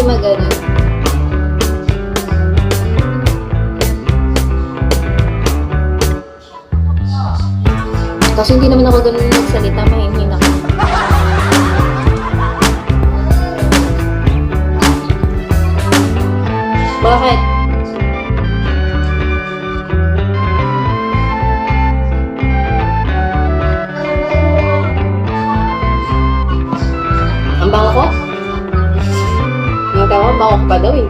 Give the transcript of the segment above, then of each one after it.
magano. Kasi hindi naman ako ganun magsalita, mahihin ako. Bakit? Ang bango ko? Natawa, bango ko pa daw eh.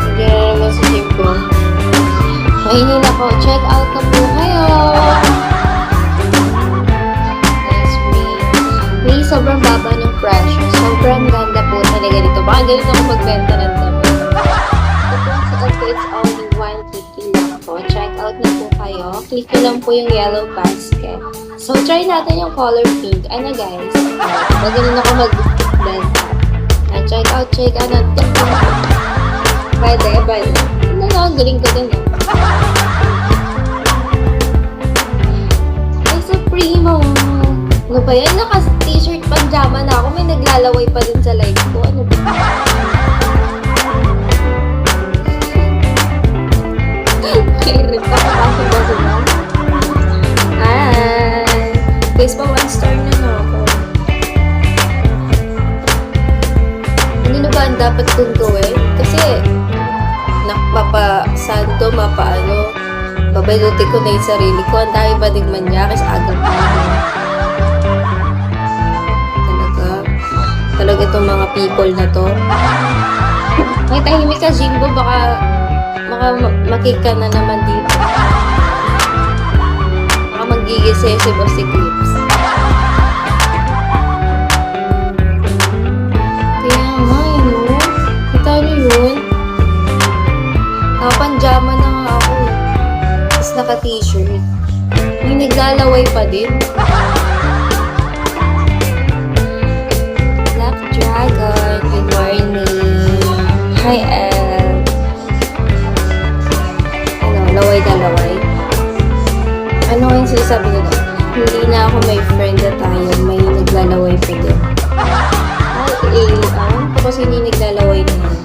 Hindi na naman sa gym ko. Mahinin ako. Check out na po kayo. Nice me. May sobrang baba ng presyo. Sobrang ganda po talaga dito. Baka ganun ako magbenta ng dami. Ito po it's only 150 lang po. Check out na po kayo. Click nyo lang po yung yellow basket. So, try natin yung color pink. Ano guys? Pag ganun ako mag-benta. Check out natin. Pwede. Ano na, galing ko din eh. Ay, Supremo. Ano ba yan? Naka-t-shirt pajama na ako. May naglalaway pa din sa live ko. Ano ba? Kairit pa. Kapasok na. Hi! Guys, pa 1 star na ako. Ano ba ang dapat kong gawin? Kasi, mapa-sando, babaylutin ko na yung sarili ko. Ang dami ba din manyakis, agad pa. Talaga itong mga people na to. May tahimik ka, Jimbo, baka makika na naman dito. Baka magigising si Boss Eclipse. Kaya nga, yun. Kita niyo yun? Nakapanjama na nga ako eh. Tapos naka-t-shirt. May naglalaway pa din. Black Dragon, good morning. Hi, El. Ano, laway na laway. Ano yung sinasabi nila? Hindi na ako may friend na tayo. May naglalaway pa din. Ay, ito kasi hindi naglalaway na yun.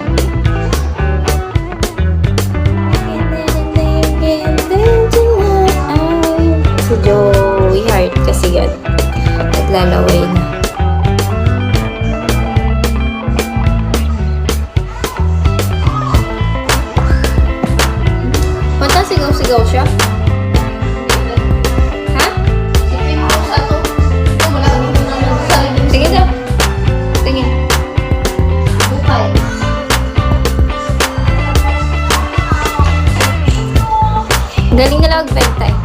Si Joey Hart kasi yan. Naglalaway na. Pata sigaw-sigaw siya? Ha? Sipin mo sa ito. Wala kami mo naman sa sarili. Sige daw. Tingin. Bukay. Galing na lang magbenta eh.